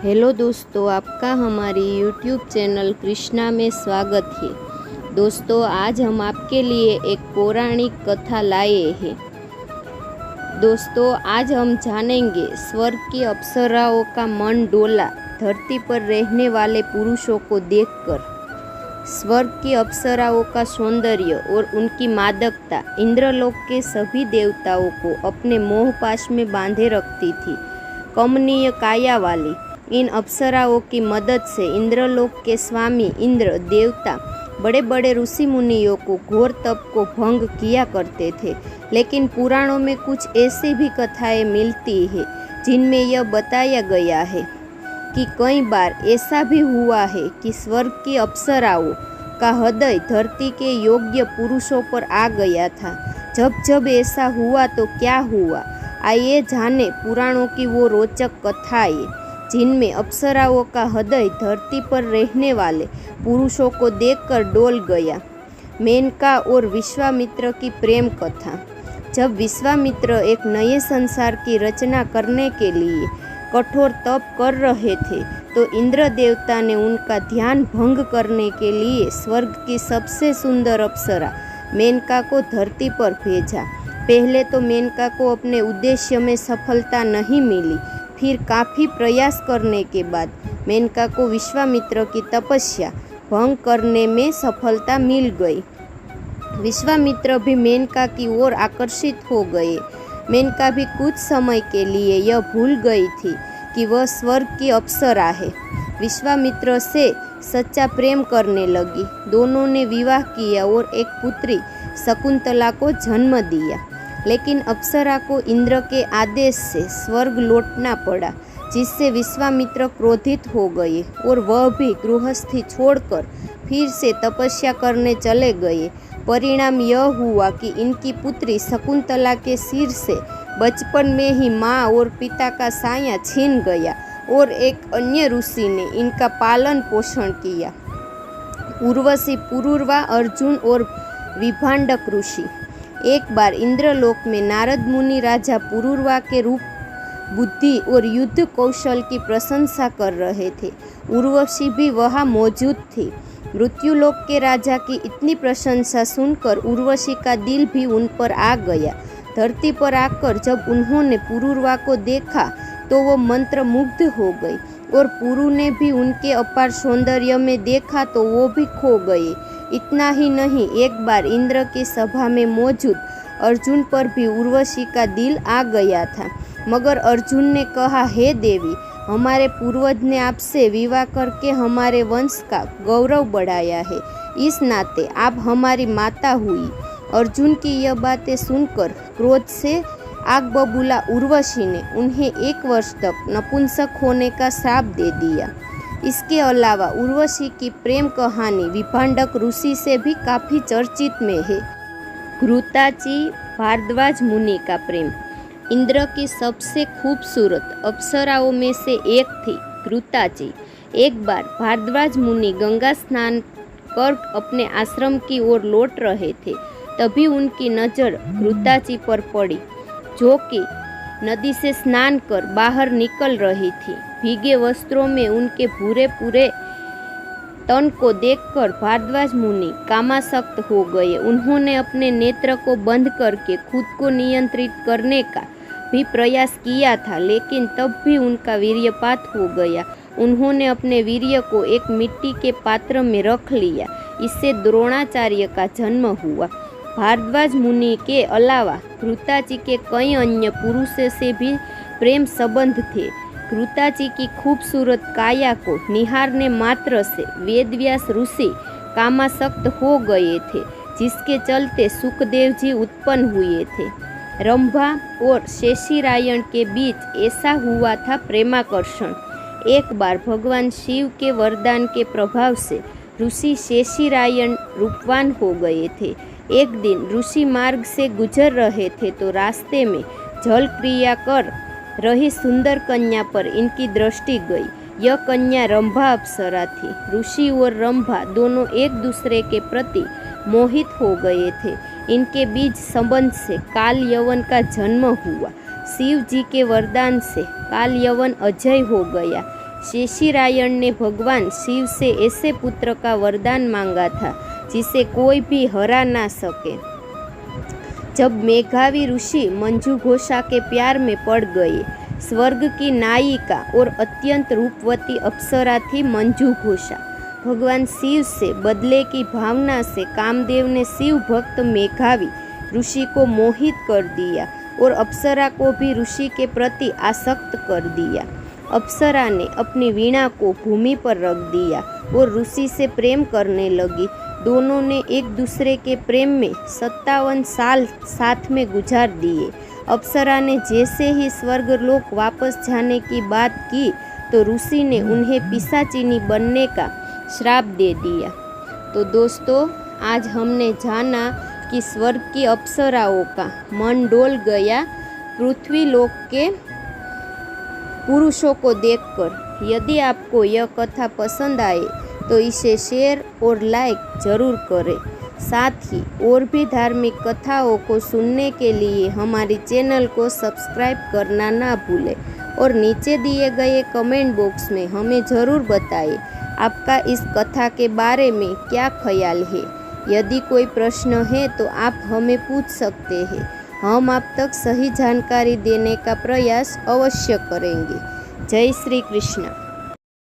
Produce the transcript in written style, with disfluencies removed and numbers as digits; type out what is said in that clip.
Hello दोस्तों, आपका हमारी यूट्यूब चैनल कृष्णा में स्वागत है। दोस्तों, आज हम आपके लिए एक पौराणिक कथा लाए हैं। दोस्तों, आज हम जानेंगे स्वर्ग की अप्सराओं का मन डोला धरती पर रहने वाले पुरुषों को देखकर। स्वर्ग की अप्सराओं का सौंदर्य और उनकी मादकता इंद्रलोक के सभी देवताओं को अपने मोहपाश में बांधे रखती थी। कमनीय काया वाली इन अप्सराओं की मदद से इंद्रलोक के स्वामी इंद्र देवता बड़े बड़े ऋषि मुनियों को घोर तप को भंग किया करते थे। लेकिन पुराणों में कुछ ऐसी भी कथाएं मिलती है जिनमें यह बताया गया है कि कई बार ऐसा भी हुआ है कि स्वर्ग की अप्सराओं का हृदय धरती के योग्य पुरुषों पर आ गया था। जब जब ऐसा हुआ तो क्या हुआ, आइए जाने पुराणों की वो रोचक कथाएं जिनमें अप्सराओं का हृदय धरती पर रहने वाले पुरुषों को देखकर डोल गया। मेनका और विश्वामित्र की प्रेम कथा। जब विश्वामित्र एक नए संसार की रचना करने के लिए कठोर तप कर रहे थे तो इंद्र देवता ने उनका ध्यान भंग करने के लिए स्वर्ग की सबसे सुंदर अप्सरा मेनका को धरती पर भेजा। पहले तो मेनका को अपने उद्देश्य में सफलता नहीं मिली, फिर काफ़ी प्रयास करने के बाद मेनका को विश्वामित्र की तपस्या भंग करने में सफलता मिल गई। विश्वामित्र भी मेनका की ओर आकर्षित हो गए। मेनका भी कुछ समय के लिए यह भूल गई थी कि वह स्वर्ग की अप्सरा है। विश्वामित्र से सच्चा प्रेम करने लगी। दोनों ने विवाह किया और एक पुत्री शकुंतला को जन्म दिया। लेकिन अप्सरा को इंद्र के आदेश से स्वर्ग लौटना पड़ा, जिससे विश्वामित्र क्रोधित हो गए और वह भी गृहस्थी छोड़कर फिर से तपस्या करने चले गए। परिणाम यह हुआ कि इनकी पुत्री शकुंतला के सिर से बचपन में ही माँ और पिता का साया छीन गया और एक अन्य ऋषि ने इनका पालन पोषण किया। उर्वशी, पुरुरवा, अर्जुन और विभांडक ऋषि। एक बार इंद्रलोक में नारद मुनि राजा पुरुरवा के रूप, बुद्धि और युद्ध कौशल की प्रशंसा कर रहे थे। उर्वशी भी वहाँ मौजूद थी। मृत्युलोक के राजा की इतनी प्रशंसा सुनकर उर्वशी का दिल भी उन पर आ गया। धरती पर आकर जब उन्होंने पुरुरवा को देखा तो वो मंत्र मुग्ध हो गई और पुरु ने भी उनके अपार सौंदर्य में देखा तो वो भी खो गए। इतना ही नहीं, एक बार इंद्र की सभा में मौजूद अर्जुन पर भी उर्वशी का दिल आ गया था। मगर अर्जुन ने कहा, हे देवी, हमारे पूर्वज ने आपसे विवाह करके हमारे वंश का गौरव बढ़ाया है, इस नाते आप हमारी माता हुई। अर्जुन की यह बातें सुनकर क्रोध से आग बबूला उर्वशी ने उन्हें 1 वर्ष तक नपुंसक होने का श्राप दे दिया। इसके अलावा उर्वशी की प्रेम कहानी विभांडक ऋषि से भी काफ़ी चर्चित में है। घृताची भारद्वाज मुनि का प्रेम। इंद्र की सबसे खूबसूरत अप्सराओं में से एक थी घृताची। एक बार भारद्वाज मुनि गंगा स्नान कर अपने आश्रम की ओर लौट रहे थे, तभी उनकी नज़र घृताची पर पड़ी, जो कि नदी से स्नान कर बाहर निकल रही थी। भीगे वस्त्रों में उनके पूरे तन को देखकर भारद्वाज मुनि कामासक्त हो गए। उन्होंने अपने नेत्र को बंद करके खुद को नियंत्रित करने का भी प्रयास किया था, लेकिन तब भी उनका वीर्यपात हो गया। उन्होंने अपने वीर्य को एक मिट्टी के पात्र में रख लिया। इससे द्रोणाचार्य का जन्म हुआ। भारद्वाज मुनि के अलावा घृताची के कई अन्य पुरुषों से भी प्रेम संबंध थे। घृताची की खूबसूरत काया को निहारने मात्र से वेदव्यास ऋषि कामासक्त हो गए थे, जिसके चलते सुखदेव जी उत्पन्न हुए थे। रंभा और शेषीरायण के बीच ऐसा हुआ था प्रेमाकर्षण। एक बार भगवान शिव के वरदान के प्रभाव से ऋषि शेषीरायण रूपवान हो गए थे। एक दिन ऋषि मार्ग से गुजर रहे थे तो रास्ते में जल क्रिया कर रही सुंदर कन्या पर इनकी दृष्टि गई। यह कन्या रंभा अप्सरा थी। ऋषि और रंभा दोनों एक दूसरे के प्रति मोहित हो गए थे। इनके बीच संबंध से काल यवन का जन्म हुआ। शिव जी के वरदान से काल यवन अजय हो गया। शेषीरायण ने भगवान शिव से ऐसे पुत्र का वरदान मांगा था जिसे कोई भी हरा ना सके। जब मेघावी ऋषि मंजू घोषा के प्यार में पड़ गए, स्वर्ग की नायिका और अत्यंत रूपवती अप्सरा थी मंजू घोषा। भगवान शिव से बदले की भावना से कामदेव ने शिव भक्त मेघावी ऋषि को मोहित कर दिया और अप्सरा को भी ऋषि के प्रति आसक्त कर दिया। अप्सरा ने अपनी वीणा को भूमि पर रख दिया और ऋषि से प्रेम करने लगी। दोनों ने एक दूसरे के प्रेम में 57 साल साथ में गुजार दिए। अप्सरा ने जैसे ही स्वर्गलोक वापस जाने की बात की तो ऋषि ने उन्हें पिशाचिनी बनने का श्राप दे दिया। तो दोस्तों, आज हमने जाना कि स्वर्ग की अप्सराओं का मन डोल गया पृथ्वी लोक के पुरुषों को देखकर। यदि आपको यह कथा पसंद आए तो इसे शेयर और लाइक ज़रूर करें। साथ ही और भी धार्मिक कथाओं को सुनने के लिए हमारी चैनल को सब्सक्राइब करना ना भूलें और नीचे दिए गए कमेंट बॉक्स में हमें ज़रूर बताएं आपका इस कथा के बारे में क्या ख्याल है। यदि कोई प्रश्न है तो आप हमें पूछ सकते हैं, हम आप तक सही जानकारी देने का प्रयास अवश्य करेंगे। जय श्री कृष्ण।